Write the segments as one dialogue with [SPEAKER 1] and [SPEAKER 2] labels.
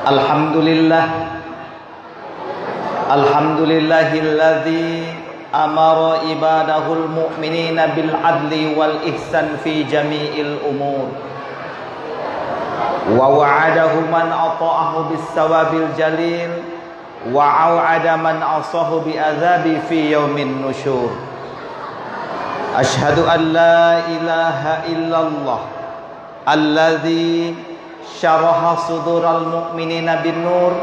[SPEAKER 1] Alhamdulillah, alhamdulillahilladzi amara ibadahul mu'minina bil adli wal ihsan fi jami'il umur wa wa'adahu man ata'ahu bis sawabil jalil wa au'ada man asahu bi azabi fi yaumin nusyur. Ashhadu an la ilaha illallah alladzi syaraha sudural mu'minina bin nur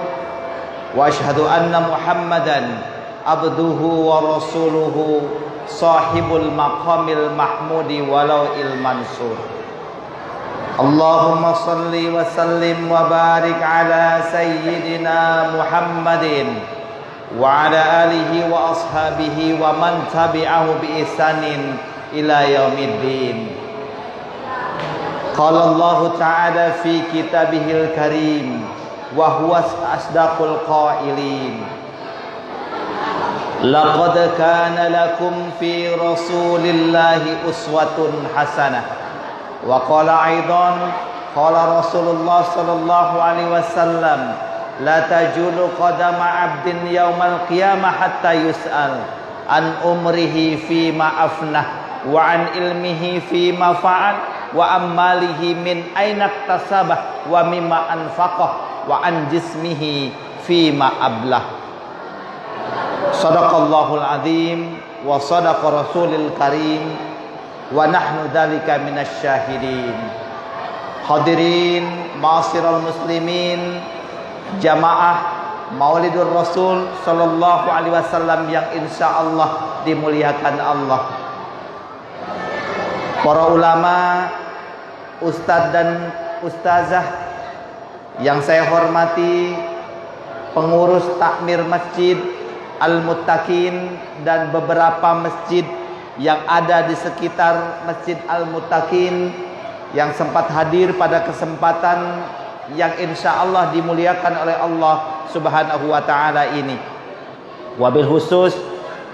[SPEAKER 1] wa ashhadu anna muhammadan abduhu wa rasuluhu sahibul maqamil mahmudi walau il mansur. Allahumma salli wa sallim wa barik ala sayyidina Muhammadin wa ala alihi wa ashabihi wa man tabi'ahu bi ihsanin ila yaumiddin. Qala Allah Ta'ala fi kitabihil karim wa huwa asdaqul qailin. Laqad kana lakum fi rasulillahi uswatun hasanah. Wa qala aidan qala Rasulullah sallallahu alaihi wasallam la tajulu qadama 'abdin yaumal qiyamah hatta yus'al an umrihi fi ma afnah wa an ilmihi fi ma fa'al wa ammalihi min aina iktasabah wa mimma anfaqah wa an jismihi fi ma ablah. Sadaqallahul azim wa sadaqa rasulil karim wa nahnu dzalika minasy syahidin. Hadirin ma'asyiral muslimin, jamaah Maulidur Rasul sallallahu alaihi wasallam yang insyaallah dimuliakan Allah. Para ulama, ustadz dan ustazah yang saya hormati, pengurus takmir Masjid Al-Muttaqin dan beberapa masjid yang ada di sekitar Masjid Al-Muttaqin yang sempat hadir pada kesempatan yang insya Allah dimuliakan oleh Allah Subhanahu wa ta'ala ini. Wabil khusus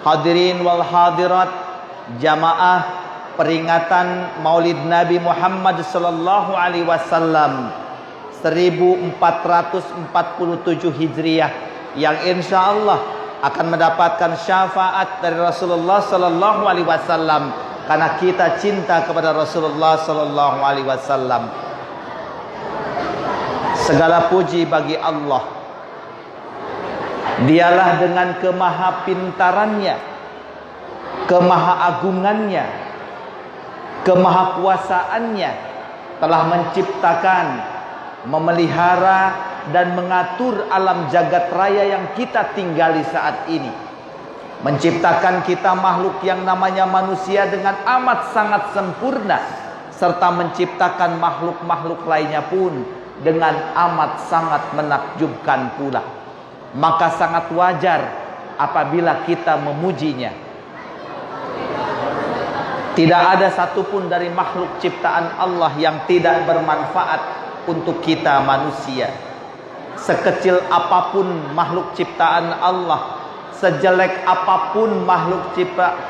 [SPEAKER 1] hadirin wal hadirat, jamaah peringatan Maulid Nabi Muhammad sallallahu alaihi wasallam 1447 Hijriah yang insya Allah akan mendapatkan syafaat dari Rasulullah sallallahu alaihi wasallam karena kita cinta kepada Rasulullah sallallahu alaihi wasallam. Segala puji bagi Allah. Dialah dengan kemahapintarannya, kemahaagungannya, kemahakuasaannya telah menciptakan, memelihara dan mengatur alam jagat raya yang kita tinggali saat ini. Menciptakan kita makhluk yang namanya manusia dengan amat sangat sempurna, serta menciptakan makhluk-makhluk lainnya pun dengan amat sangat menakjubkan pula. Maka sangat wajar apabila kita memujinya. Tidak ada satupun dari makhluk ciptaan Allah yang tidak bermanfaat untuk kita manusia. Sekecil apapun makhluk ciptaan Allah, sejelek apapun makhluk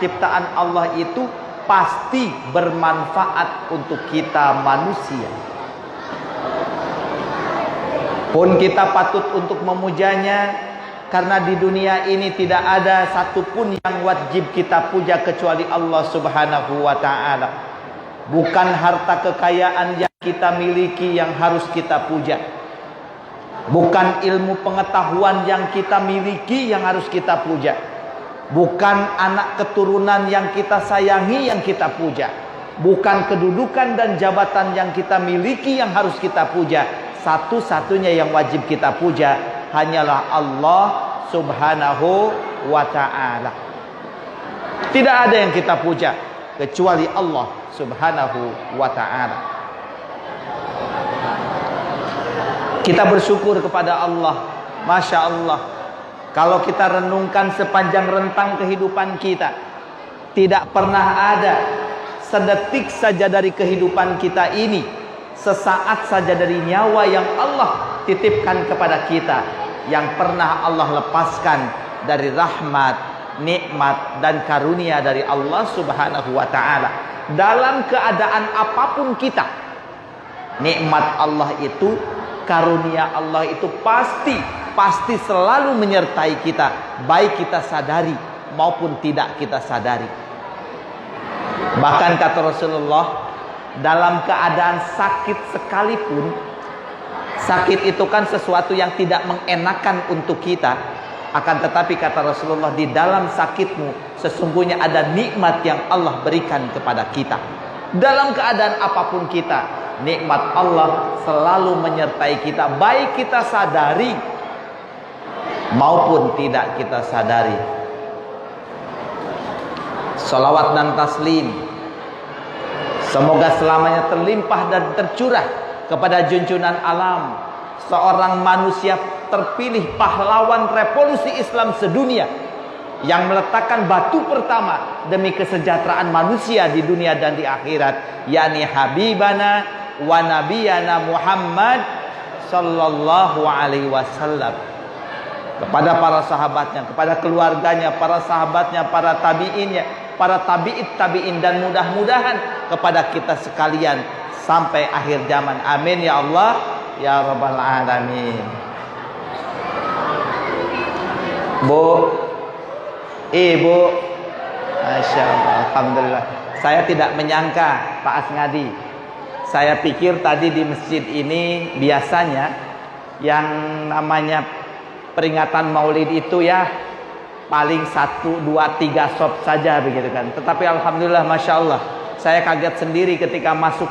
[SPEAKER 1] ciptaan Allah itu pasti bermanfaat untuk kita manusia. Pun kita patut untuk memujanya, karena di dunia ini tidak ada satupun yang wajib kita puja kecuali Allah Subhanahu wa ta'ala. Bukan harta kekayaan yang kita miliki yang harus kita puja. Bukan ilmu pengetahuan yang kita miliki yang harus kita puja. Bukan anak keturunan yang kita sayangi yang kita puja. Bukan kedudukan dan jabatan yang kita miliki yang harus kita puja. Satu-satunya yang wajib kita puja hanyalah Allah Subhanahu wa ta'ala. Tidak ada yang kita puja kecuali Allah Subhanahu wa ta'ala. Kita bersyukur kepada Allah. Masya Allah, kalau kita renungkan sepanjang rentang kehidupan kita, tidak pernah ada sedetik saja dari kehidupan kita ini, sesaat saja dari nyawa yang Allah titipkan kepada kita, yang pernah Allah lepaskan dari rahmat, nikmat dan karunia dari Allah Subhanahu wa ta'ala. Dalam keadaan apapun kita, nikmat Allah itu karunia Allah itu pasti selalu menyertai kita, baik kita sadari maupun tidak kita sadari. Bahkan kata Rasulullah, dalam keadaan sakit sekalipun, sakit itu kan sesuatu yang tidak mengenakan untuk kita, akan tetapi kata Rasulullah, di dalam sakitmu sesungguhnya ada nikmat yang Allah berikan kepada kita. Dalam keadaan apapun kita, nikmat Allah selalu menyertai kita, baik kita sadari maupun tidak kita sadari. Salawat dan taslim semoga selamanya terlimpah dan tercurah kepada junjungan alam, seorang manusia terpilih, pahlawan revolusi Islam sedunia, yang meletakkan batu pertama demi kesejahteraan manusia di dunia dan di akhirat, yakni Habibana wa Nabiyana Muhammad sallallahu alaihi wasallam. Kepada para sahabatnya, kepada keluarganya, para sahabatnya, para tabi'innya, para tabi'in dan mudah-mudahan kepada kita sekalian sampai akhir zaman. Amin ya Allah ya rabbal alamin. Bu, Ibu, Masya Allah, alhamdulillah. Saya tidak menyangka Pak Asngadi. Saya pikir tadi di masjid ini biasanya yang namanya peringatan Maulid itu ya paling 1, 2, 3 shop saja begitu kan. Tetapi alhamdulillah, Masya Allah, saya kaget sendiri ketika masuk.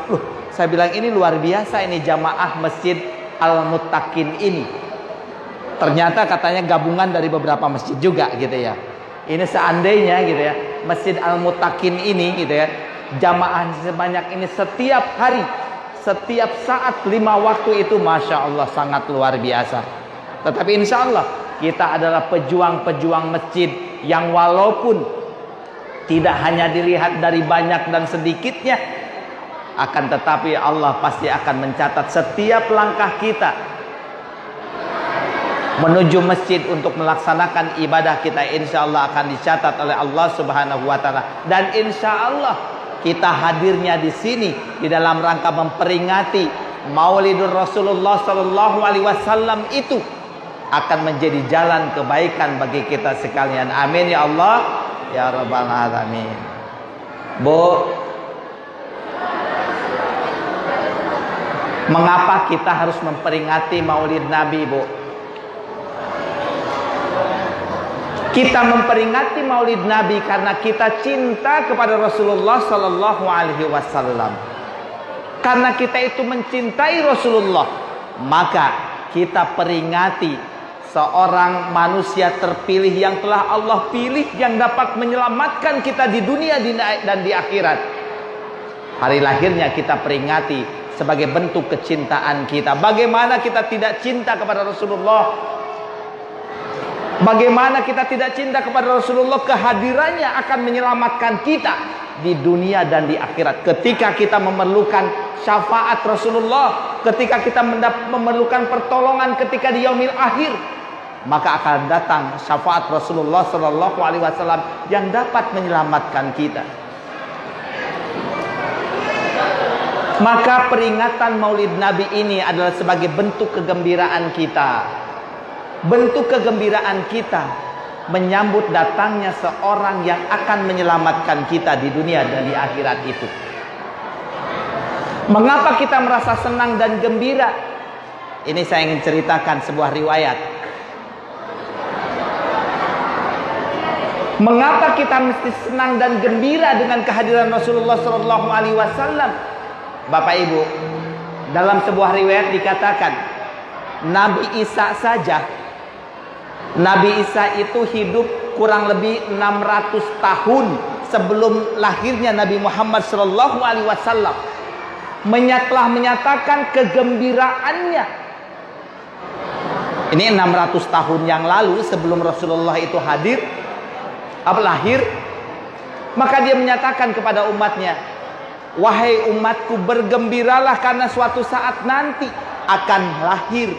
[SPEAKER 1] Saya bilang ini luar biasa ini jamaah Masjid Al-Muttaqin ini. Ternyata katanya gabungan dari beberapa masjid juga gitu ya. Ini seandainya gitu ya, Masjid Al-Muttaqin ini gitu ya, jamaah sebanyak ini setiap hari, setiap saat 5 waktu itu, Masya Allah, sangat luar biasa. Tetapi insya Allah kita adalah pejuang-pejuang masjid yang walaupun tidak hanya dilihat dari banyak dan sedikitnya, akan tetapi Allah pasti akan mencatat setiap langkah kita menuju masjid untuk melaksanakan ibadah kita. Insya Allah akan dicatat oleh Allah Subhanahu wa Ta'ala. Dan insya Allah kita hadirnya di sini di dalam rangka memperingati Maulidur Rasulullah Sallallahu Alaihi Wasallam itu akan menjadi jalan kebaikan bagi kita sekalian. Amin ya Allah ya rabbal alamin. Bu, mengapa kita harus memperingati Maulid Nabi, Bu? Kita memperingati Maulid Nabi karena kita cinta kepada Rasulullah Sallallahu Alaihi Wasallam. Karena kita itu mencintai Rasulullah, maka kita peringati seorang manusia terpilih yang telah Allah pilih, yang dapat menyelamatkan kita di dunia dan di akhirat. Hari lahirnya kita peringati sebagai bentuk kecintaan kita. Bagaimana kita tidak cinta kepada Rasulullah? Bagaimana kita tidak cinta kepada Rasulullah? Kehadirannya akan menyelamatkan kita di dunia dan di akhirat. Ketika kita memerlukan syafaat Rasulullah, ketika kita memerlukan pertolongan ketika di yaumil akhir, maka akan datang syafaat Rasulullah Sallallahu Alaihi Wasallam yang dapat menyelamatkan kita. Maka peringatan Maulid Nabi ini adalah sebagai bentuk kegembiraan kita. Bentuk kegembiraan kita menyambut datangnya seorang yang akan menyelamatkan kita di dunia dan di akhirat itu. Mengapa kita merasa senang dan gembira? Ini saya ingin ceritakan sebuah riwayat. Mengapa kita mesti senang dan gembira dengan kehadiran Rasulullah Sallallahu Alaihi Wasallam? Bapak Ibu, dalam sebuah riwayat dikatakan Nabi Isa saja, Nabi Isa itu hidup kurang lebih 600 tahun sebelum lahirnya Nabi Muhammad Sallallahu Alaihi Wasallam, telah menyatakan kegembiraannya. Ini 600 tahun yang lalu sebelum Rasulullah itu lahir, maka dia menyatakan kepada umatnya, wahai umatku, bergembiralah karena suatu saat nanti akan lahir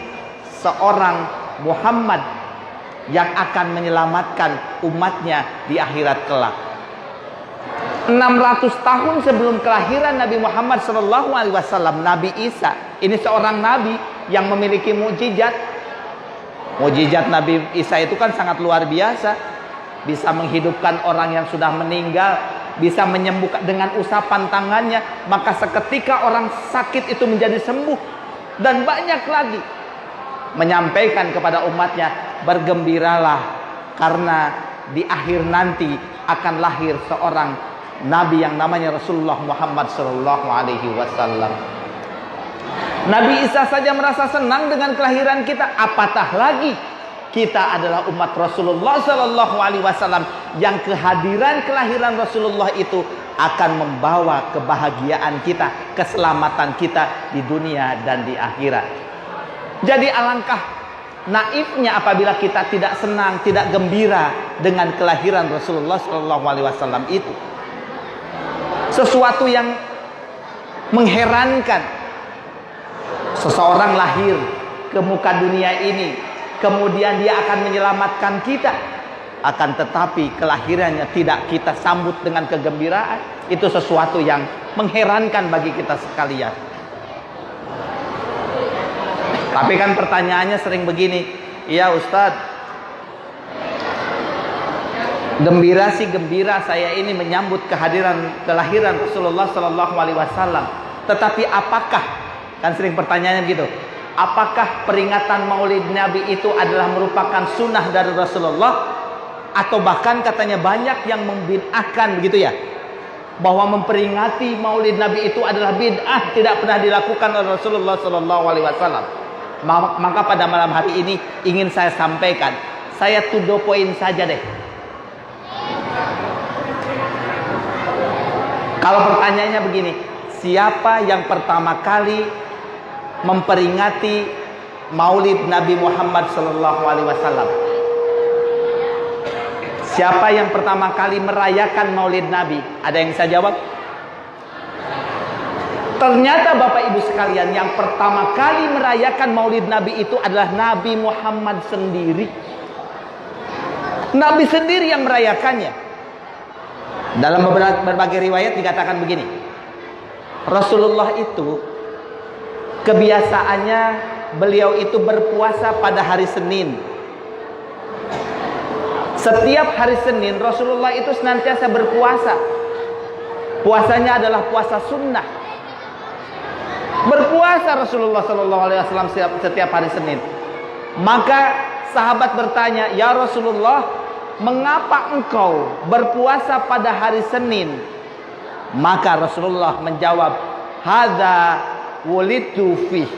[SPEAKER 1] seorang Muhammad yang akan menyelamatkan umatnya di akhirat kelak. 600 tahun sebelum kelahiran Nabi Muhammad SAW, Nabi Isa ini seorang nabi yang memiliki mukjizat. Mukjizat Nabi Isa itu kan sangat luar biasa. Bisa menghidupkan orang yang sudah meninggal, bisa menyembuhkan dengan usapan tangannya, maka seketika orang sakit itu menjadi sembuh. Dan banyak lagi menyampaikan kepada umatnya, bergembiralah karena di akhir nanti akan lahir seorang nabi yang namanya Rasulullah Muhammad sallallahu alaihi wasallam. Nabi Isa saja merasa senang dengan kelahiran kita, apatah lagi kita adalah umat Rasulullah sallallahu alaihi wasallam yang kehadiran kelahiran Rasulullah itu akan membawa kebahagiaan kita, keselamatan kita di dunia dan di akhirat. Jadi alangkah naifnya apabila kita tidak senang, tidak gembira dengan kelahiran Rasulullah sallallahu alaihi wasallam itu. Sesuatu yang mengherankan. Seseorang lahir ke muka dunia ini, kemudian dia akan menyelamatkan kita, akan tetapi kelahirannya tidak kita sambut dengan kegembiraan. Itu sesuatu yang mengherankan bagi kita sekalian. Tapi kan pertanyaannya sering begini, iya Ustadz, gembira sih gembira saya ini menyambut kelahiran Rasulullah Sallallahu Alaihi Wasallam. Tetapi apakah, kan sering pertanyaannya begitu, apakah peringatan Maulid Nabi itu adalah merupakan sunnah dari Rasulullah, atau bahkan katanya banyak yang membid'ahkan begitu ya, bahwa memperingati Maulid Nabi itu adalah bid'ah, tidak pernah dilakukan oleh Rasulullah Sallallahu Alaihi Wasallam. Maka pada malam hari ini ingin saya sampaikan, saya to the point saja deh. Kalau pertanyaannya begini, siapa yang pertama kali memperingati Maulid Nabi Muhammad Sallallahu Alaihi Wasallam? Siapa yang pertama kali merayakan Maulid Nabi? Ada yang bisa jawab? Ternyata Bapak Ibu sekalian, yang pertama kali merayakan Maulid Nabi itu adalah Nabi Muhammad sendiri. Nabi sendiri yang merayakannya. Dalam berbagai riwayat dikatakan begini, Rasulullah itu kebiasaannya beliau itu berpuasa pada hari Senin. Setiap hari Senin Rasulullah itu senantiasa berpuasa. Puasanya adalah puasa sunnah. Berpuasa Rasulullah Sallallahu Alaihi Wasallam setiap hari Senin. Maka sahabat bertanya, ya Rasulullah, mengapa engkau berpuasa pada hari Senin? Maka Rasulullah menjawab, hadza wulidtu fih,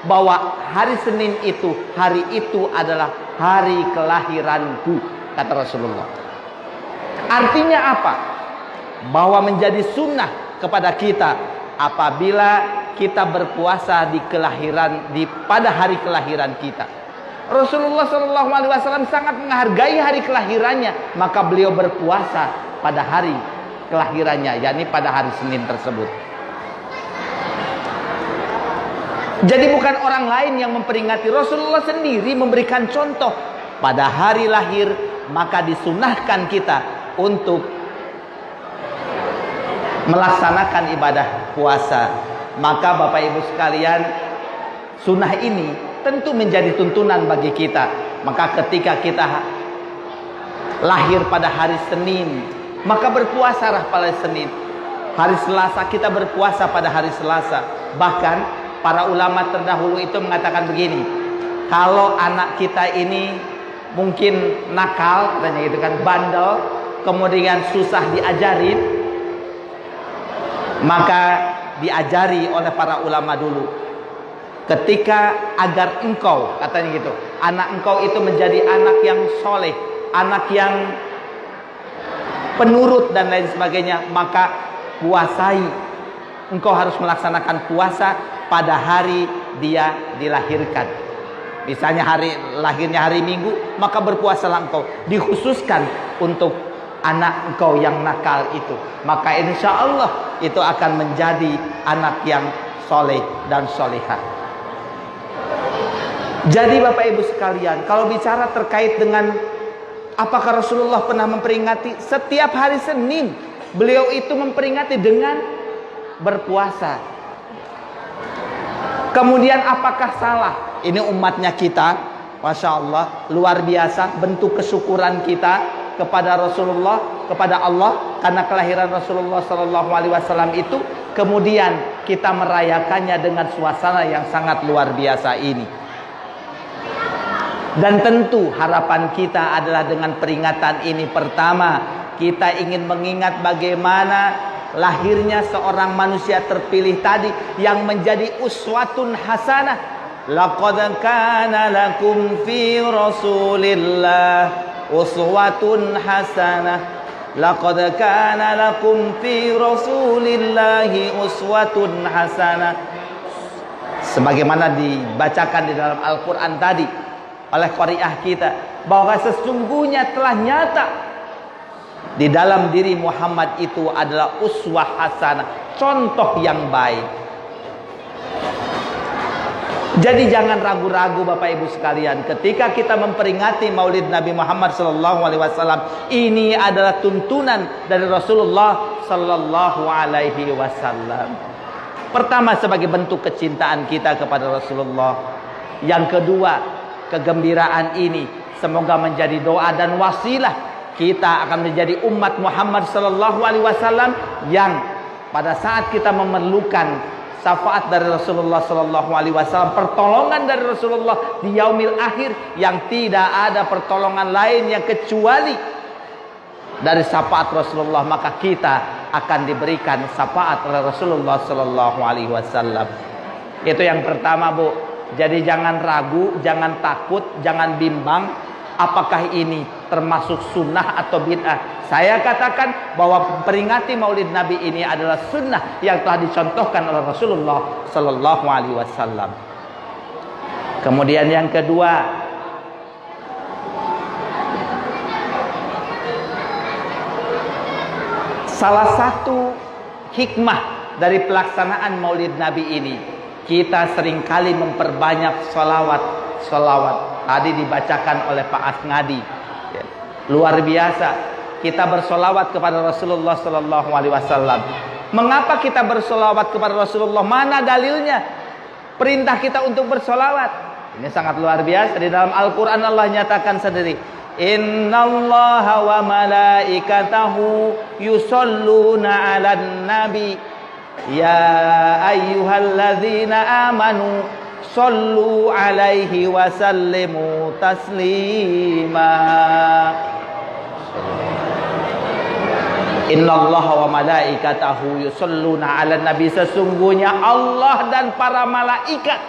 [SPEAKER 1] bahwa hari Senin itu, hari itu adalah hari kelahiranku, kata Rasulullah. Artinya apa? Bahwa menjadi sunnah kepada kita apabila kita berpuasa pada hari kelahiran kita. Rasulullah Shallallahu Alaihi Wasallam sangat menghargai hari kelahirannya, maka beliau berpuasa pada hari kelahirannya, yakni pada hari Senin tersebut. Jadi bukan orang lain yang memperingati, Rasulullah sendiri memberikan contoh. Pada hari lahir maka disunahkan kita untuk melaksanakan ibadah puasa. Maka Bapak Ibu sekalian, sunnah ini tentu menjadi tuntunan bagi kita. Maka ketika kita lahir pada hari Senin, maka berpuasalah pada Senin. Hari Selasa kita berpuasa pada hari Selasa. Bahkan para ulama terdahulu itu mengatakan begini, kalau anak kita ini mungkin nakal, katanya gitu kan, bandel, kemudian susah diajarin, maka diajari oleh para ulama dulu, ketika agar engkau, katanya gitu, anak engkau itu menjadi anak yang soleh, anak yang penurut dan lain sebagainya, maka puasai. Engkau harus melaksanakan puasa pada hari dia dilahirkan. Misalnya lahirnya hari Minggu, maka berpuasalah engkau. Dikhususkan untuk anak engkau yang nakal itu, maka insya Allah itu akan menjadi anak yang soleh dan solehah. Jadi Bapak Ibu sekalian, kalau bicara terkait dengan apakah Rasulullah pernah memperingati, setiap hari Senin beliau itu memperingati dengan berpuasa. Kemudian apakah salah? Ini umatnya kita, Masya Allah, luar biasa bentuk kesyukuran kita kepada Rasulullah, kepada Allah karena kelahiran Rasulullah Sallallahu Alaihi Wasallam itu. Kemudian kita merayakannya dengan suasana yang sangat luar biasa ini. Dan tentu harapan kita adalah dengan peringatan ini, pertama kita ingin mengingat bagaimana lahirnya seorang manusia terpilih tadi yang menjadi uswatun hasanah. Laqad kana lakum fi Rasulillah uswatun hasanah. Laqad kana lakum fi Rasulillah uswatun hasanah. Sebagaimana dibacakan di dalam Al-Qur'an tadi oleh qari'ah kita, bahwa sesungguhnya telah nyata di dalam diri Muhammad itu adalah uswah hasanah, contoh yang baik. Jadi jangan ragu-ragu Bapak Ibu sekalian, ketika kita memperingati Maulid Nabi Muhammad sallallahu alaihi wasallam, ini adalah tuntunan dari Rasulullah sallallahu alaihi wasallam. Pertama, sebagai bentuk kecintaan kita kepada Rasulullah. Yang kedua, kegembiraan ini semoga menjadi doa dan wasilah kita akan menjadi umat Muhammad sallallahu alaihi wasallam yang pada saat kita memerlukan syafaat dari Rasulullah sallallahu alaihi wasallam, pertolongan dari Rasulullah di yaumil akhir, yang tidak ada pertolongan lain yang kecuali dari syafaat Rasulullah, maka kita akan diberikan syafaat oleh Rasulullah sallallahu alaihi wasallam. Itu yang pertama, Bu. Jadi jangan ragu, jangan takut, jangan bimbang apakah ini termasuk sunnah atau bid'ah. Saya katakan bahwa peringati Maulid Nabi ini adalah sunnah yang telah dicontohkan oleh Rasulullah sallallahu alaihi wasallam. Kemudian yang kedua, salah satu hikmah dari pelaksanaan Maulid Nabi ini, kita seringkali memperbanyak salawat. Tadi dibacakan oleh Pak Asngadi. Ya. Luar biasa. Kita bersolawat kepada Rasulullah sallallahu alaihi wasallam. Mengapa kita bersolawat kepada Rasulullah? Mana dalilnya? Perintah kita untuk bersolawat. Ini sangat luar biasa. Di dalam Al-Quran Allah nyatakan sendiri. Innallaha wa malaikatahu yusalluna 'alan nabi. Ya ayyuhalladzina amanu sallu alaihi wa sallimu taslima. Innallaha wa malaikatahu yusalluna 'alan nabi. Sesungguhnya Allah dan para malaikat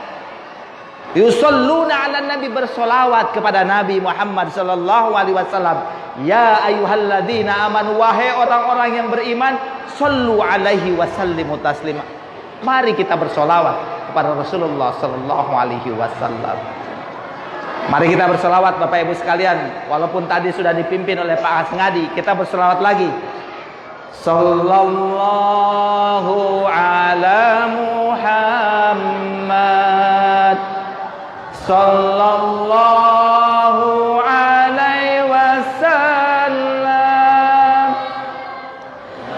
[SPEAKER 1] yusalluna 'alan nabi, bersolawat kepada Nabi Muhammad sallallahu alaihi wasallam. Ya ayyuhalladzina amanu, wahai orang-orang yang beriman, sallu alaihi wa sallimu taslima. Mari kita bersolawat kepada Rasulullah sallallahu alaihi wasallam. Mari kita bersolawat Bapak Ibu sekalian. Walaupun tadi sudah dipimpin oleh Pak Asngadi, kita bersolawat lagi. Sallallahu ala Muhammad, sallallahu alaihi wasallam,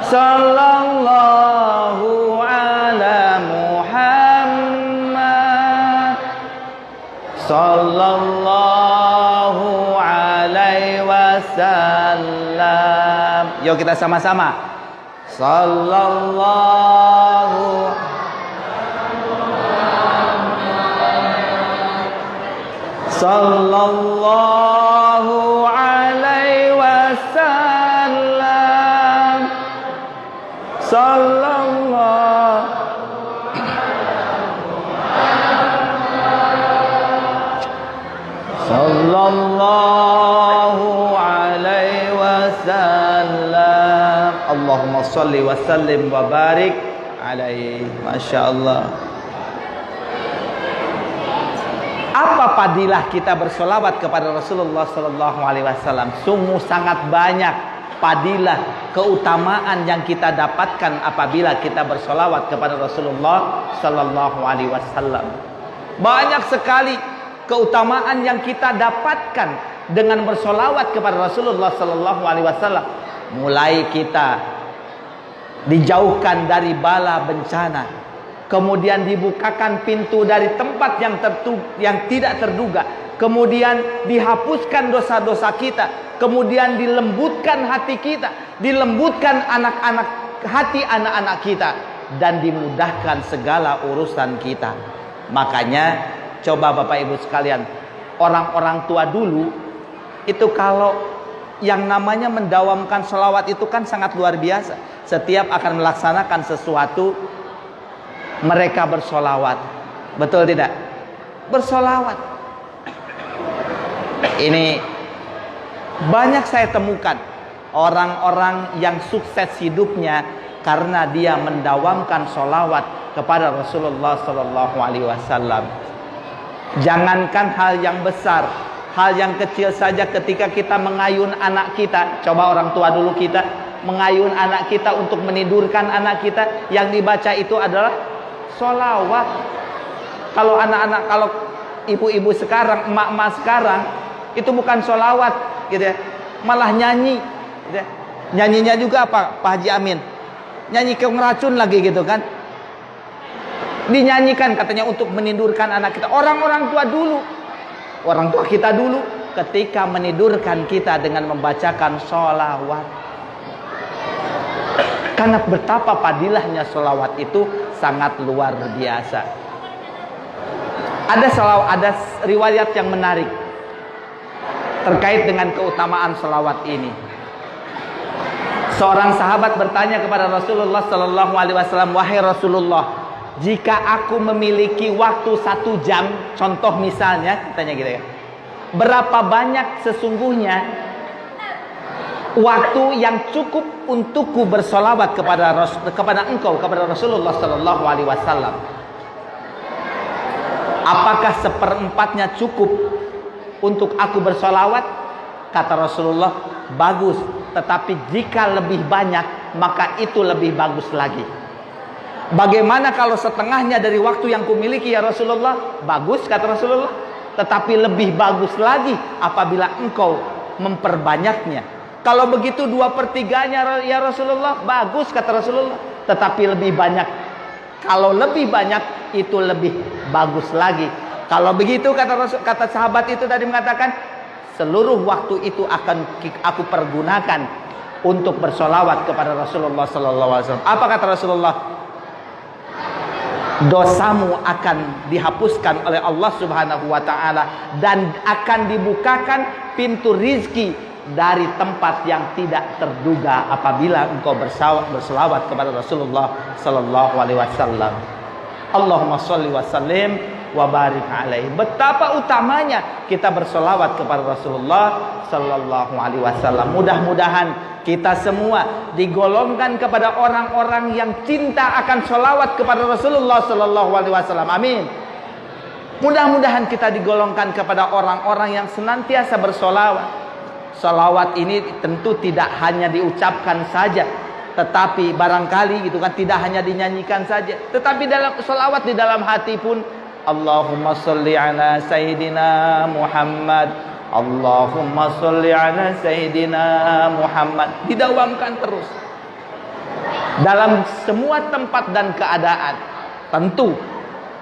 [SPEAKER 1] sallallahu ala Muhammad, sallallahu alaihi wasallam. Yuk kita sama-sama. Sallallahu sallallahu alaihi wasallam, sallallahu sallallahu alaihi wasallam. Allahumma salli wa sallim wa barik alaihi. Masya Allah. Apa fadilah kita bersolawat kepada Rasulullah sallallahu alaihi wasallam? Sungguh sangat banyak fadilah, keutamaan yang kita dapatkan apabila kita bersolawat kepada Rasulullah sallallahu alaihi wasallam. Banyak sekali keutamaan yang kita dapatkan dengan bersolawat kepada Rasulullah sallallahu alaihi wasallam. Mulai kita dijauhkan dari bala bencana, kemudian dibukakan pintu dari tempat yang tidak terduga, kemudian dihapuskan dosa-dosa kita, kemudian dilembutkan hati kita, dilembutkan hati anak-anak kita, dan dimudahkan segala urusan kita. Makanya coba Bapak Ibu sekalian, orang-orang tua dulu itu kalau yang namanya mendawamkan sholawat itu kan sangat luar biasa. Setiap akan melaksanakan sesuatu mereka bersolawat. Betul tidak? Bersolawat. Ini banyak saya temukan orang-orang yang sukses hidupnya karena dia mendawamkan solawat kepada Rasulullah Sallallahu Alaihi Wasallam. Jangankan hal yang besar, hal yang kecil saja ketika kita mengayun anak kita. Coba orang tua dulu kita mengayun anak kita untuk menidurkan anak kita, yang dibaca itu adalah solawat. Kalau anak-anak, kalau ibu-ibu sekarang, emak-emak sekarang, itu bukan solawat gitu ya, malah nyanyi gitu ya. Nyanyinya juga apa Pak Haji Amin? Nyanyi ke ngeracun lagi gitu kan. Dinyanyikan katanya untuk menidurkan anak kita. Orang-orang tua dulu, orang tua kita dulu ketika menidurkan kita dengan membacakan sholawat. Karena betapa padilahnya sholawat itu sangat luar biasa. Ada riwayat yang menarik terkait dengan keutamaan sholawat ini. Seorang sahabat bertanya kepada Rasulullah Sallallahu Alaihi Wasallam, wahai Rasulullah, jika aku memiliki waktu 1 jam, contoh misalnya, tanya gitu ya, berapa banyak sesungguhnya waktu yang cukup untukku bersolawat kepada engkau, kepada Rasulullah Sallallahu Alaihi Wasallam? Apakah 1/4-nya cukup untuk aku bersolawat? Kata Rasulullah, bagus, tetapi jika lebih banyak maka itu lebih bagus lagi. Bagaimana kalau setengahnya dari waktu yang kumiliki ya Rasulullah? Bagus kata Rasulullah, tetapi lebih bagus lagi apabila engkau memperbanyaknya. Kalau begitu 2/3-nya ya Rasulullah? Bagus kata Rasulullah, tetapi lebih banyak. Kalau lebih banyak itu lebih bagus lagi. Kalau begitu kata sahabat itu tadi mengatakan, seluruh waktu itu akan aku pergunakan untuk bersolawat kepada Rasulullah Sallallahu Alaihi Wasallam. Apa kata Rasulullah? Dosamu akan dihapuskan oleh Allah Subhanahu Wa Taala dan akan dibukakan pintu rizki dari tempat yang tidak terduga apabila engkau berselawat kepada Rasulullah Sallallahu Alaihi Wasallam. Allahumma sholli wa sallim wa barik alaihi. Betapa utamanya kita berselawat kepada Rasulullah Sallallahu Alaihi Wasallam. Mudah-mudahan kita semua digolongkan kepada orang-orang yang cinta akan selawat kepada Rasulullah Sallallahu Alaihi Wasallam. Amin. Mudah-mudahan kita digolongkan kepada orang-orang yang senantiasa bersolawat. Salawat ini tentu tidak hanya diucapkan saja, tetapi barangkali gitu kan, tidak hanya dinyanyikan saja, tetapi dalam salawat di dalam hati pun. Allahumma sholli ala Sayyidina Muhammad, Allahumma sholli ala Sayyidina Muhammad. Didawamkan terus dalam semua tempat dan keadaan. Tentu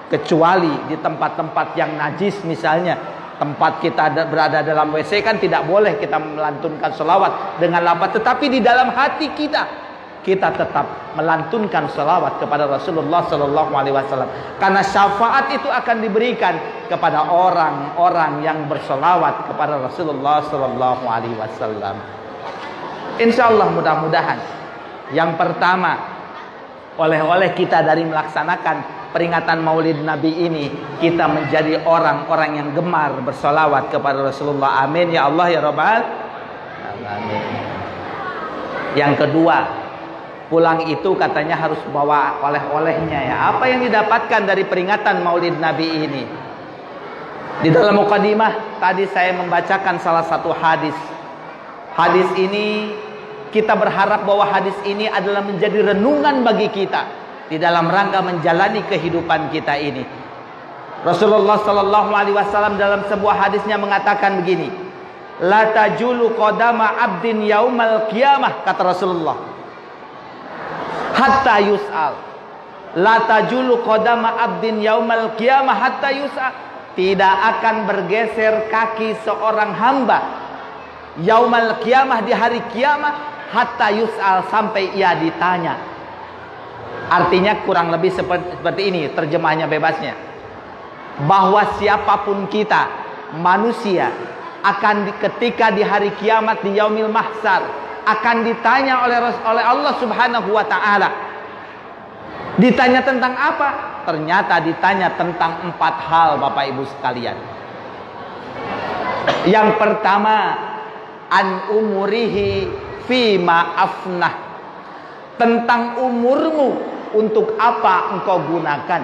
[SPEAKER 1] kecuali di tempat-tempat yang najis, misalnya tempat kita berada dalam WC kan tidak boleh kita melantunkan selawat dengan lafaz, tetapi di dalam hati kita tetap melantunkan selawat kepada Rasulullah Sallallahu Alaihi Wasallam, karena syafaat itu akan diberikan kepada orang-orang yang berselawat kepada Rasulullah Sallallahu Alaihi Wasallam. Insyaallah, mudah-mudahan yang pertama oleh kita dari melaksanakan peringatan Maulid Nabi ini, kita menjadi orang-orang yang gemar berselawat kepada Rasulullah. Amin ya Allah ya Rabbal Alamin. Yang kedua, pulang itu katanya harus bawa oleh-olehnya ya. Apa yang didapatkan dari peringatan Maulid Nabi ini? Di dalam mukadimah tadi saya membacakan salah satu hadis. Hadis ini kita berharap bahwa hadis ini adalah menjadi renungan bagi kita di dalam rangka menjalani kehidupan kita ini. Rasulullah Sallallahu Alaihi Wasallam dalam sebuah hadisnya mengatakan begini, la tajulu qadama abdin yaumal qiyamah, kata Rasulullah, hatta yus'al La tajulu qadama abdin yaumal qiyamah hatta yus'a. Tidak akan bergeser kaki seorang hamba yaumal qiyamah, di hari kiamat, hatta yus'al, sampai ia ditanya. Artinya kurang lebih seperti ini terjemahnya bebasnya, bahwa siapapun kita manusia akan ketika di hari kiamat, di yaumil mahsyar, akan ditanya oleh Allah Subhanahu wa taala. Ditanya tentang apa? Ternyata ditanya tentang 4 hal, Bapak Ibu sekalian. Yang pertama, an umurihi fima afnah. Tentang umurmu, untuk apa engkau gunakan.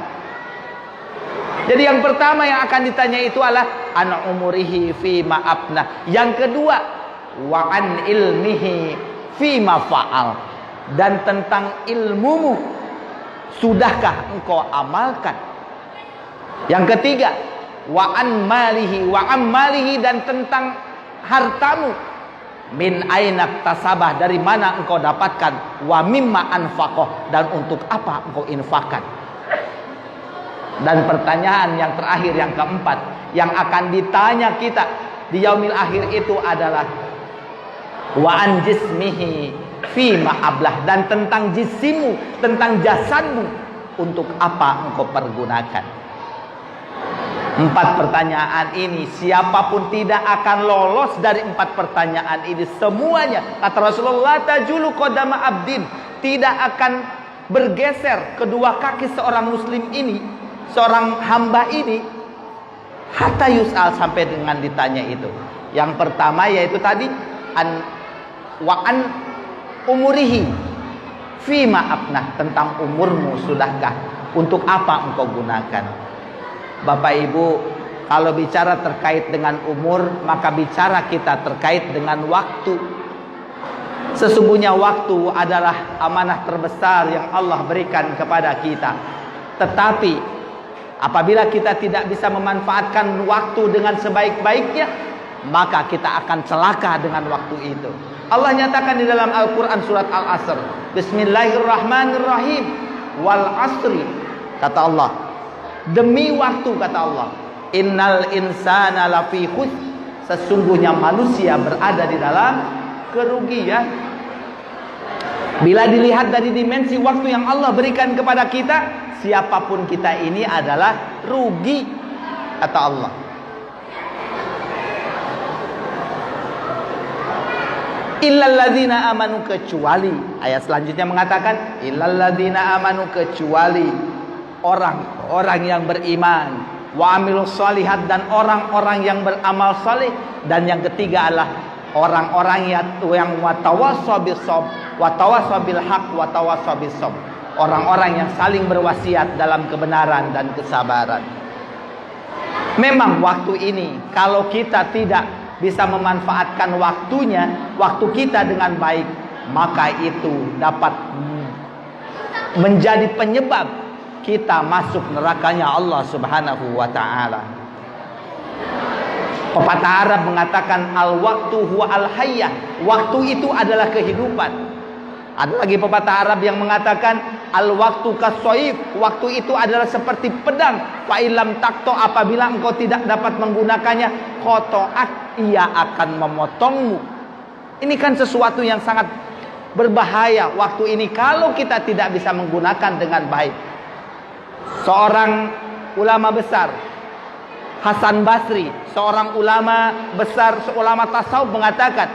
[SPEAKER 1] Jadi yang pertama yang akan ditanya itu adalah an umurihi fima afnah. Yang kedua, wa an ilmihi fima fa'al. Dan tentang ilmumu, sudahkah engkau amalkan. Yang ketiga, wa an malihi, dan tentang hartamu, min ainak tasabah, dari mana engkau dapatkan, wa mimma anfaqoh, dan untuk apa engkau infakkan. Dan pertanyaan yang terakhir, yang keempat, yang akan ditanya kita di yaumil akhir itu adalah wa an jismihi fima ablah, dan tentang jisimu, tentang jasadmu, untuk apa engkau pergunakan. 4 pertanyaan ini, siapapun tidak akan lolos dari 4 pertanyaan ini semuanya. Kata Rasulullah, tajulu qadama abdin, tidak akan bergeser kedua kaki seorang muslim ini, seorang hamba ini, hatta yus'al, sampai dengan ditanya itu. Yang pertama yaitu tadi wa an umurihi fima afnah, tentang umurmu, sudahkah, untuk apa engkau gunakan. Bapak Ibu, kalau bicara terkait dengan umur, maka bicara kita terkait dengan waktu. Sesungguhnya waktu adalah amanah terbesar yang Allah berikan kepada kita. Tetapi apabila kita tidak bisa memanfaatkan waktu dengan sebaik-baiknya, maka kita akan celaka dengan waktu itu. Allah nyatakan di dalam Al-Quran surat Al-Asr, Bismillahirrahmanirrahim, wal asri, kata Allah, demi waktu, kata Allah, innal insana lafi khusr, sesungguhnya manusia berada di dalam kerugian. Bila dilihat dari dimensi waktu yang Allah berikan kepada kita, siapapun kita ini adalah rugi, kata Allah. Illalladzina amanu, kecuali, ayat selanjutnya mengatakan illalladzina amanu, kecuali orang-orang yang beriman, wa amilus shalihat, dan orang-orang yang beramal saleh, dan yang ketiga adalah orang-orang yang watawassaw bis-sabr watawassaw bil haq watawassaw bis-sabr, orang-orang yang saling berwasiat dalam kebenaran dan kesabaran. Memang waktu ini kalau kita tidak bisa memanfaatkan waktu kita dengan baik, maka itu dapat menjadi penyebab kita masuk nerakanya Allah Subhanahu wa taala. Pepatah Arab mengatakan al-waktu huwa al-hayyah, waktu itu adalah kehidupan. Ada lagi pepatah Arab yang mengatakan al-waktu kas-saif, waktu itu adalah seperti pedang. Fa illam takto, apabila engkau tidak dapat menggunakannya, qata'ak, ia akan memotongmu. Ini kan sesuatu yang sangat berbahaya waktu ini kalau kita tidak bisa menggunakan dengan baik. Seorang ulama besar, Hasan Basri, seorang ulama besar, seulama tasawuf, mengatakan,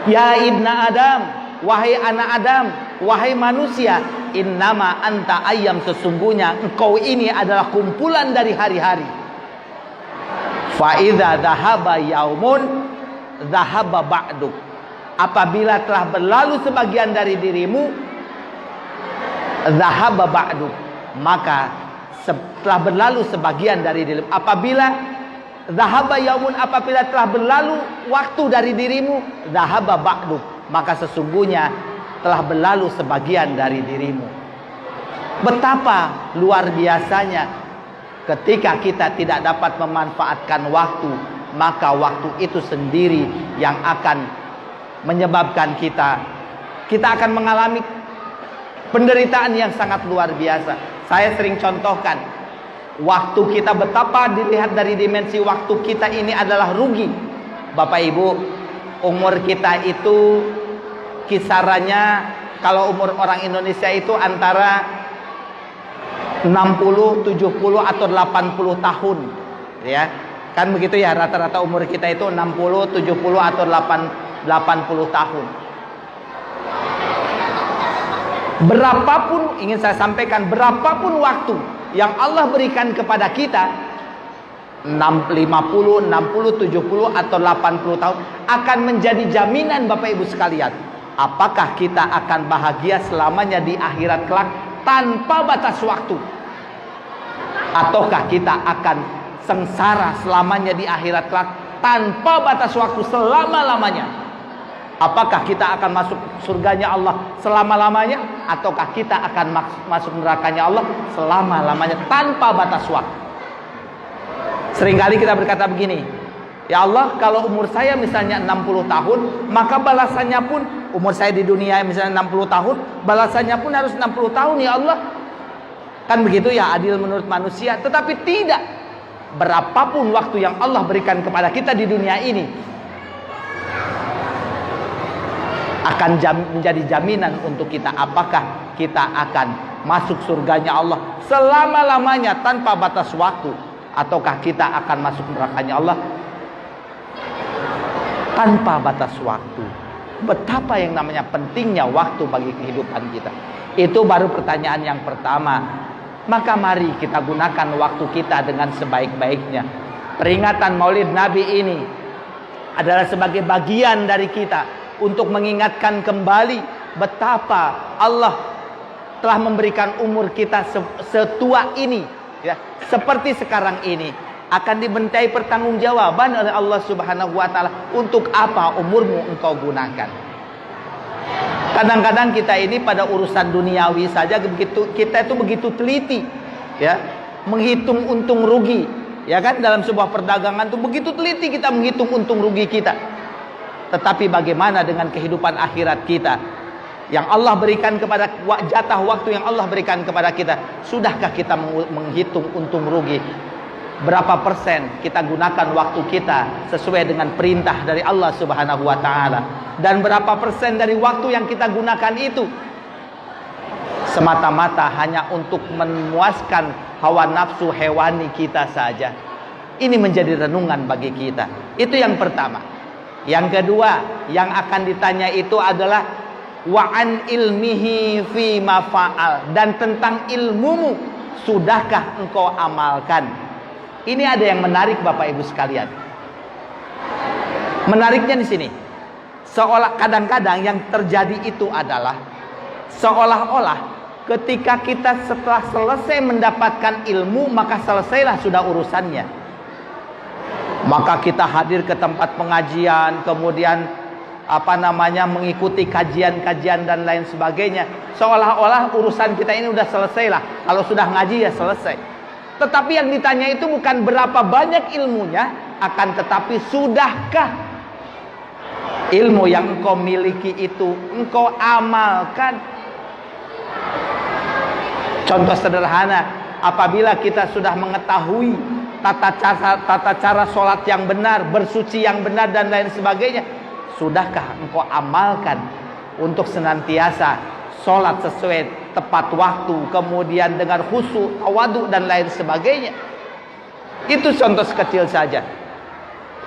[SPEAKER 1] ya ibna Adam, wahai anak Adam, wahai manusia, innama anta ayyam, sesungguhnya engkau ini adalah kumpulan dari hari-hari. Fa idza dhahaba yaumun dhahaba ba'duk, apabila telah berlalu sebagian dari dirimu, dhahaba ba'duk, maka telah berlalu sebagian dari dirimu. Apabila dhahaba yaumun, apabila telah berlalu waktu dari dirimu, dhahaba ba'duk, maka sesungguhnya telah berlalu sebagian dari dirimu. Betapa luar biasanya ketika kita tidak dapat memanfaatkan waktu, maka waktu itu sendiri yang akan menyebabkan kita akan mengalami Penderitaan yang sangat luar biasa. Saya sering contohkan, waktu kita betapa dilihat dari dimensi waktu kita ini adalah rugi. Bapak Ibu, umur kita itu kisarannya, kalau umur orang Indonesia itu antara 60, 70 atau 80 tahun. Ya. Kan begitu ya, rata-rata umur kita itu 60, 70 atau 80 tahun. Berapapun, ingin saya sampaikan, berapapun waktu yang Allah berikan kepada kita, 50, 60, 70 atau 80 tahun, akan menjadi jaminan Bapak Ibu sekalian. Apakah kita akan bahagia selamanya di akhirat kelak tanpa batas waktu? Ataukah kita akan sengsara selamanya di akhirat kelak tanpa batas waktu selama-lamanya? Apakah kita akan masuk surganya Allah selama-lamanya, ataukah kita akan masuk nerakanya Allah selama-lamanya tanpa batas waktu? Seringkali kita berkata begini, ya Allah, kalau umur saya misalnya 60 tahun, maka balasannya pun, umur saya di dunia misalnya 60 tahun, balasannya pun harus 60 tahun ya Allah. Kan begitu ya, adil menurut manusia. Tetapi tidak. Berapapun waktu yang Allah berikan kepada kita di dunia ini, akan menjadi jaminan untuk kita. Apakah kita akan masuk surganya Allah selama-lamanya tanpa batas waktu, ataukah kita akan masuk nerakanya Allah tanpa batas waktu? Betapa yang namanya pentingnya waktu bagi kehidupan kita. Itu baru pertanyaan yang pertama. Maka mari kita gunakan waktu kita dengan sebaik-baiknya. Peringatan Maulid Nabi ini adalah sebagai bagian dari kita untuk mengingatkan kembali betapa Allah telah memberikan umur kita setua ini, ya, seperti sekarang ini, akan dibentai pertanggungjawaban oleh Allah Subhanahu wa taala. Untuk apa umurmu engkau gunakan? Kadang-kadang kita ini pada urusan duniawi saja kita itu begitu teliti, ya, menghitung untung rugi, ya kan, dalam sebuah perdagangan itu begitu teliti kita menghitung untung rugi kita. Tetapi bagaimana dengan kehidupan akhirat kita yang Allah berikan kepada jatah waktu yang Allah berikan kepada kita? Sudahkah kita menghitung untung rugi? Berapa persen kita gunakan waktu kita sesuai dengan perintah dari Allah Subhanahu wa taala? Dan berapa persen dari waktu yang kita gunakan itu semata-mata hanya untuk memuaskan hawa nafsu hewani kita saja? Ini menjadi renungan bagi kita. Itu yang pertama. Yang kedua yang akan ditanya itu adalah wa'an ilmihi fi ma fa'al, dan tentang ilmumu sudahkah engkau amalkan? Ini ada yang menarik Bapak Ibu sekalian. Menariknya di sini, seolah kadang-kadang yang terjadi itu adalah seolah-olah ketika kita setelah selesai mendapatkan ilmu, maka selesailah sudah urusannya. Maka kita hadir ke tempat pengajian, kemudian mengikuti kajian-kajian dan lain sebagainya, seolah-olah urusan kita ini sudah selesailah. Kalau sudah ngaji ya selesai. Tetapi yang ditanya itu bukan berapa banyak ilmunya, akan tetapi sudahkah ilmu yang engkau miliki itu engkau amalkan? Contoh sederhana, apabila kita sudah mengetahui tata cara sholat yang benar, bersuci yang benar dan lain sebagainya, sudahkah engkau amalkan untuk senantiasa sholat sesuai tepat waktu, kemudian dengan khusyuk, tawadhu dan lain sebagainya? Itu contoh kecil saja.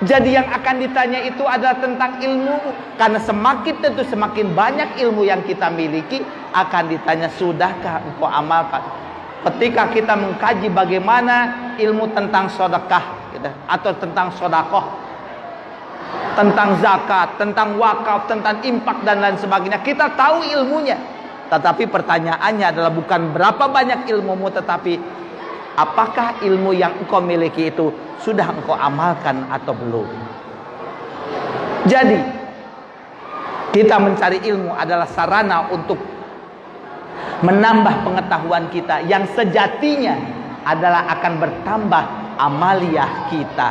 [SPEAKER 1] Jadi yang akan ditanya itu adalah tentang ilmu, karena semakin banyak ilmu yang kita miliki, akan ditanya sudahkah engkau amalkan. Ketika kita mengkaji bagaimana ilmu tentang sedekah atau tentang sedekah, tentang zakat, tentang wakaf, tentang infak dan lain sebagainya, kita tahu ilmunya. Tetapi pertanyaannya adalah bukan berapa banyak ilmumu, tetapi apakah ilmu yang engkau miliki itu sudah engkau amalkan atau belum? Jadi kita mencari ilmu adalah sarana untuk menambah pengetahuan kita, yang sejatinya adalah akan bertambah amaliyah kita,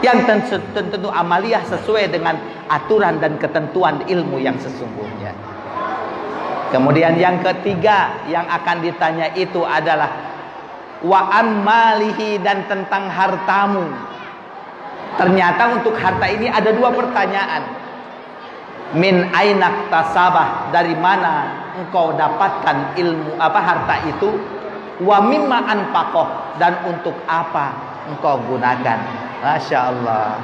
[SPEAKER 1] yang tentu amaliyah sesuai dengan aturan dan ketentuan ilmu yang sesungguhnya. Kemudian yang ketiga yang akan ditanya itu adalah wa an malihi, dan tentang hartamu. Ternyata untuk harta ini ada dua pertanyaan. Min ainak tasabah, dari mana engkau dapatkan ilmu harta itu? Wa mimma anfaqoh, dan untuk apa engkau gunakan? Masya Allah.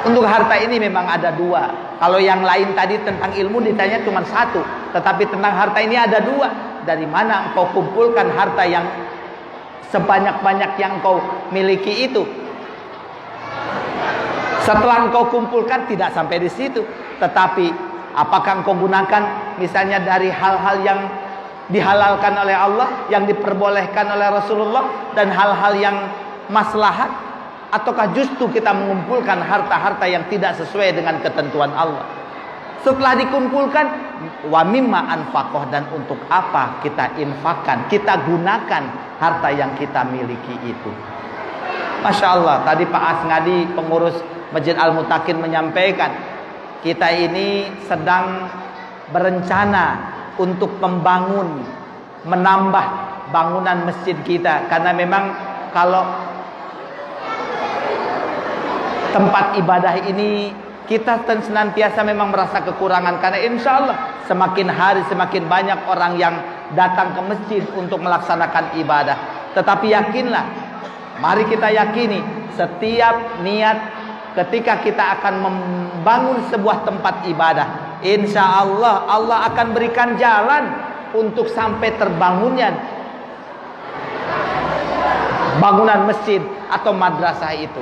[SPEAKER 1] Untuk harta ini memang ada dua. Kalau yang lain tadi tentang ilmu ditanya cuma satu, tetapi tentang harta ini ada dua. Dari mana engkau kumpulkan harta yang sebanyak-banyak yang engkau miliki itu? Setelah engkau kumpulkan tidak sampai di situ, tetapi apakah engkau gunakan misalnya dari hal-hal yang dihalalkan oleh Allah, yang diperbolehkan oleh Rasulullah, dan hal-hal yang maslahat? Ataukah justru kita mengumpulkan harta-harta yang tidak sesuai dengan ketentuan Allah? Setelah dikumpulkan, wa mimma anfaqoh, dan untuk apa kita infakkan, kita gunakan harta yang kita miliki itu? Masya Allah, tadi Pak Asngadi, pengurus Masjid Al-Mutakin, menyampaikan kita ini sedang berencana untuk membangun, menambah bangunan masjid kita. Karena memang kalau tempat ibadah ini kita senantiasa memang merasa kekurangan, karena insya Allah semakin hari semakin banyak orang yang datang ke masjid untuk melaksanakan ibadah. Tetapi yakinlah, mari kita yakini, setiap niat ketika kita akan membangun sebuah tempat ibadah, insya Allah Allah akan berikan jalan untuk sampai terbangunnya bangunan masjid atau madrasah itu.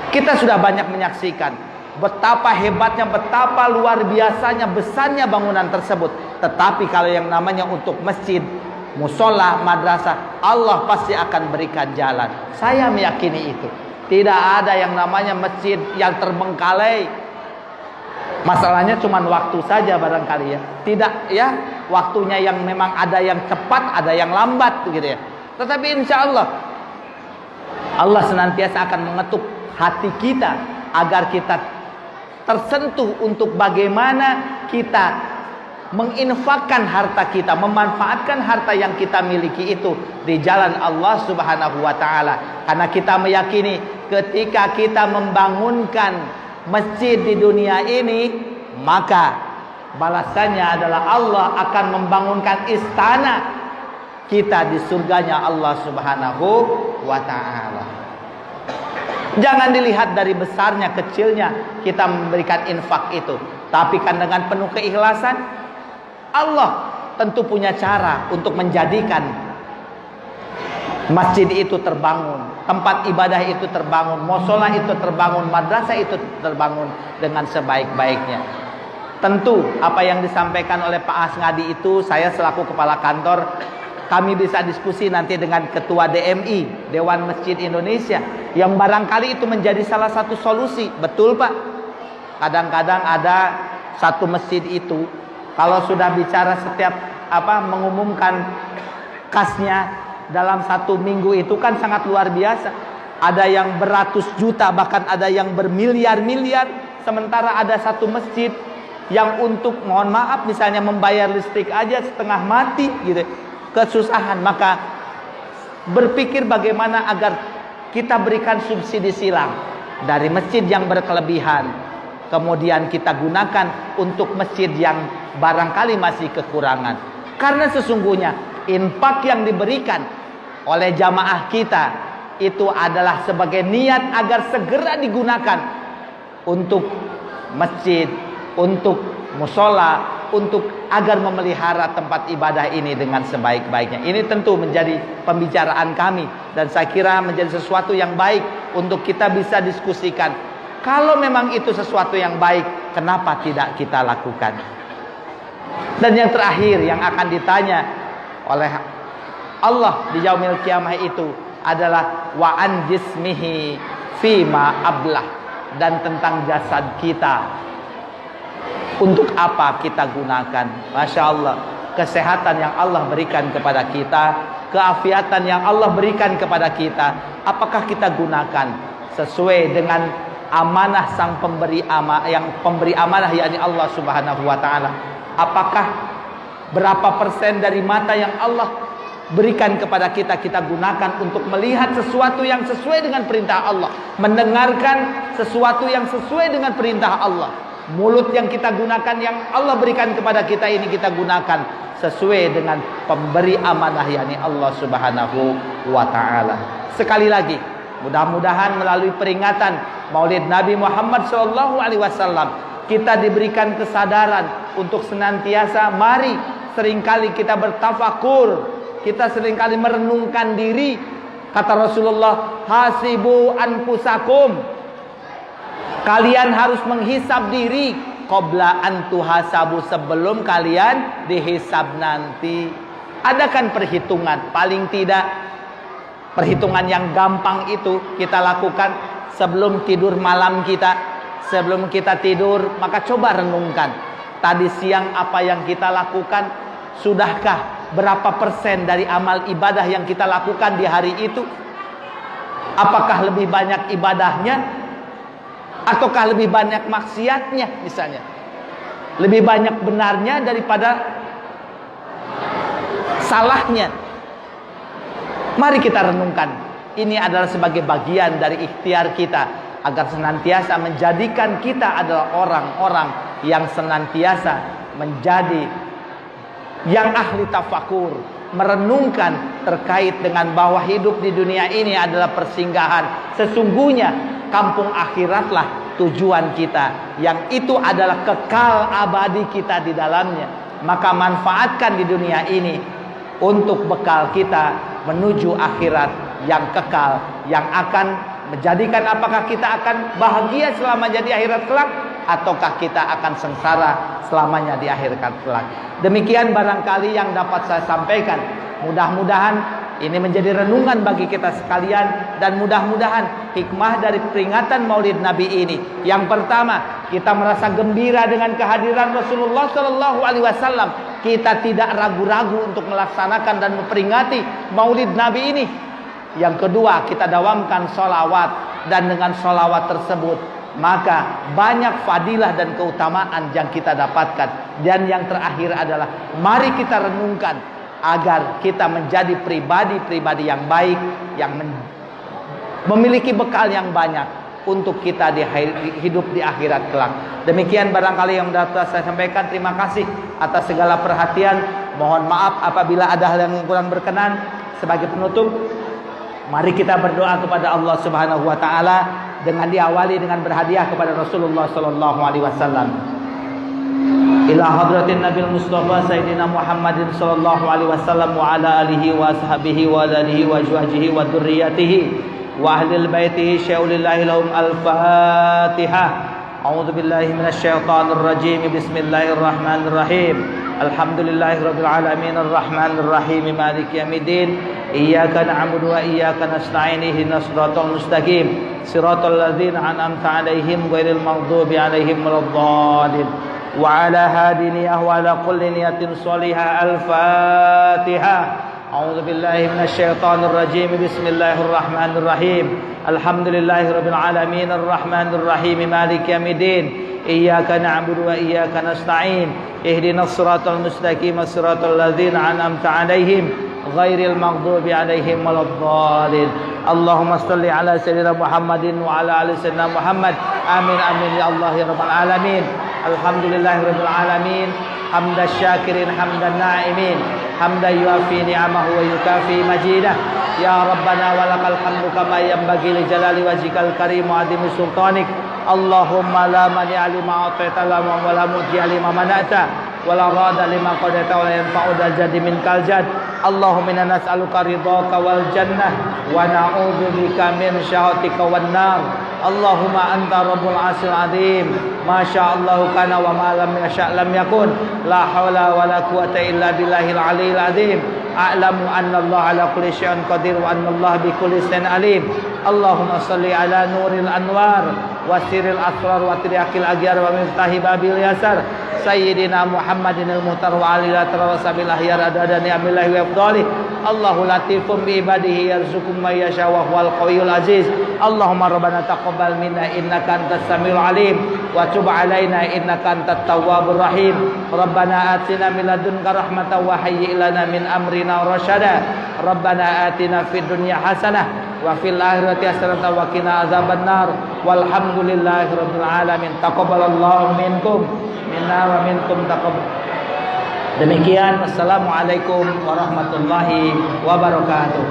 [SPEAKER 1] Kita sudah banyak menyaksikan betapa hebatnya, betapa luar biasanya, besarnya bangunan tersebut. Tetapi kalau yang namanya untuk masjid, musola, madrasah, Allah pasti akan berikan jalan. Saya meyakini itu. Tidak ada yang namanya masjid yang terbengkalai. Masalahnya cuma waktu saja barangkali ya. Tidak ya, waktunya yang memang ada yang cepat, ada yang lambat gitu ya. Tetapi insya Allah Allah senantiasa akan mengetuk hati kita agar kita tersentuh untuk bagaimana kita menginfakkan harta kita, memanfaatkan harta yang kita miliki itu di jalan Allah Subhanahu wa taala. Karena kita meyakini ketika kita membangunkan masjid di dunia ini, maka balasannya adalah Allah akan membangunkan istana kita di surganya Allah Subhanahu wa taala. Jangan dilihat dari besarnya, kecilnya kita memberikan infak itu, tapi kan dengan penuh keikhlasan. Allah tentu punya cara untuk menjadikan masjid itu terbangun, tempat ibadah itu terbangun, musola itu terbangun, madrasah itu terbangun dengan sebaik-baiknya. Tentu apa yang disampaikan oleh Pak Asngadi itu, saya selaku kepala kantor, kami bisa diskusi nanti dengan Ketua DMI, Dewan Masjid Indonesia, yang barangkali itu menjadi salah satu solusi. Betul Pak, kadang-kadang ada satu masjid itu kalau sudah bicara setiap mengumumkan kasnya dalam satu minggu itu kan sangat luar biasa. Ada yang beratus juta, bahkan ada yang bermiliar-miliar. Sementara ada satu masjid yang untuk, mohon maaf, misalnya membayar listrik aja setengah mati gitu, kesusahan. Maka berpikir bagaimana agar kita berikan subsidi silang dari masjid yang berkelebihan, kemudian kita gunakan untuk masjid yang barangkali masih kekurangan. Karena sesungguhnya infak yang diberikan oleh jamaah kita itu adalah sebagai niat agar segera digunakan untuk masjid, untuk musola, untuk agar memelihara tempat ibadah ini dengan sebaik-baiknya. Ini tentu menjadi pembicaraan kami, dan saya kira menjadi sesuatu yang baik untuk kita bisa diskusikan. Kalau memang itu sesuatu yang baik, kenapa tidak kita lakukan? Dan yang terakhir yang akan ditanya oleh Allah di yaumil qiyamah itu adalah wa an jismihi fima ablah, dan tentang jasad kita, untuk apa kita gunakan. Masya Allah, kesehatan yang Allah berikan kepada kita, keafiatan yang Allah berikan kepada kita, apakah kita gunakan sesuai dengan amanah sang pemberi amanah, yang pemberi amanah yakni Allah Subhanahu wa taala? Apakah Berapa persen dari mata yang Allah berikan kepada kita, kita gunakan untuk melihat sesuatu yang sesuai dengan perintah Allah, mendengarkan sesuatu yang sesuai dengan perintah Allah. Mulut yang kita gunakan, yang Allah berikan kepada kita ini, kita gunakan sesuai dengan pemberi amanah, yakni Allah Subhanahu wa ta'ala. Sekali lagi, mudah-mudahan melalui peringatan Maulid Nabi Muhammad SAW, kita diberikan kesadaran untuk senantiasa, mari seringkali kita bertafakur, kita seringkali merenungkan diri. Kata Rasulullah, hasibu anfusakum, kalian harus menghisab diri qabla an tuhasabu, sebelum kalian dihisab nanti. Adakan perhitungan, paling tidak perhitungan yang gampang itu kita lakukan sebelum tidur malam kita. Sebelum kita tidur, maka coba renungkan, tadi siang apa yang kita lakukan? Sudahkah berapa persen dari amal ibadah yang kita lakukan di hari itu? Apakah lebih banyak ibadahnya ataukah lebih banyak maksiatnya misalnya? Lebih banyak benarnya daripada salahnya. Mari kita renungkan. Ini adalah sebagai bagian dari ikhtiar kita agar senantiasa menjadikan kita adalah orang-orang yang senantiasa menjadi yang ahli tafakur, merenungkan terkait dengan bahwa hidup di dunia ini adalah persinggahan. Sesungguhnya kampung akhiratlah tujuan kita, yang itu adalah kekal abadi kita di dalamnya. Maka manfaatkan di dunia ini untuk bekal kita menuju akhirat yang kekal, yang akan menjadikan apakah kita akan bahagia selamanya di akhirat kelak, ataukah kita akan sengsara selamanya di akhirat kelak. Demikian barangkali yang dapat saya sampaikan. Mudah-mudahan ini menjadi renungan bagi kita sekalian, dan mudah-mudahan hikmah dari peringatan Maulid Nabi ini, yang pertama, kita merasa gembira dengan kehadiran Rasulullah SAW. Kita tidak ragu-ragu untuk melaksanakan dan memperingati Maulid Nabi ini. Yang kedua, kita dawamkan sholawat, dan dengan sholawat tersebut maka banyak fadilah dan keutamaan yang kita dapatkan. Dan yang terakhir adalah, mari kita renungkan agar kita menjadi pribadi-pribadi yang baik, yang memiliki bekal yang banyak untuk kita hidup di akhirat kelak. Demikian barangkali yang dapat saya sampaikan. Terima kasih atas segala perhatian. Mohon maaf apabila ada hal yang kurang berkenan. Sebagai penutup, mari kita berdoa kepada Allah Subhanahu wa taala dengan diawali dengan berhadiah kepada Rasulullah sallallahu alaihi wasallam. Ila hadratin Nabil Mustafa Sayyidina Muhammadin sallallahu alaihi wasallam wa ala alihi wa ashabihi wa alihi wa azwajihi wa dzurriyyatihi wa ahlil baitihi syaulillahi lahum al-Fatihah. A'udzu billahi minasy syaithanir rajim. Bismillahirrahmanirrahim. Alhamdulillahirabbil alamin arrahmanir rahim maliki yaumiddin. Iyyaka na'budu wa iyyaka nasta'in ihdinas siratal mustaqim siratal ladzina an'amta 'alaihim ghairil maghdubi 'alaihim waladdallin. Wa 'ala hadiniyah wa 'ala kulli niyatin shalihah. Al-Fatihah. A'udzu billahi minasy syaithanir rajim. Bismillahirrahmanirrahim. Alhamdulillahirabbil alamin arrahmanir rahim maliki yaumiddin. Iyyaka na'budu wa iyyaka nasta'in ihdinas siratal mustaqim siratal ladzina an'amta 'alaihim ghairil maghdubi 'alaihim waladdallin. Allahumma shalli ala sayyidina Muhammadin wa ala ali sayyidina Muhammad. Amin amin ya Allah ya rabbal alamin. Alhamdulillahirabbil alamin. Hamdan syakirin hamdan na'imin, hamdan yuafi ni'amahu wa yukafi majidah. Ya Rabbana walakal hamdu kama yanbaghi li jalali wajhikal karim wa 'azimi sultanik. Allahumma la mani'a lima a'taita wa la mu'tiya lima mana'ta wa la rada lima qadaita wa la yanfa'u dzal jaddi minkal jadd. Allahumma inna nas'aluka ridhaka wal jannah wa na'udzu bika min syahhatika wan nar. Allahumma anta rabbul 'arsyil 'azim. Ma sya'allahu kana wa ma lam yasha' lam yakun. La haula wa la quwwata illa billahil 'aliyyil 'azim. A'lamu anna Allah ala kulli syai'in qadir wa anna Allah bi kulli syai'in alim. Allahumma shalli ala nuril anwar wa sirril asrar wa triaqil agyar wa miftahi babil yasar sayyidina Muhammadin al-muhtar wa alihi wa sahbihi ahyar adadani amillahi wa afdali. Allahu latifum bi ibadihi yarzuqum may yasha wa huwal qawiyyul aziz. Allahumma rabbana taqabbal minna innaka antas samiul alim wa tub alaina innaka antat tawwabur rahim. Rabbana atina min ladunka rahmatan wa hayyi' lana min amrina rasyada. Rabbana atina fid dunya hasanah wa fil akhirati hasanatan wa qina azabannar. Walhamdulillahi rabbil alamin. Taqabbalallahu minkum minna wa minkum taqabbal. Demikian, assalamualaikum warahmatullahi wabarakatuh.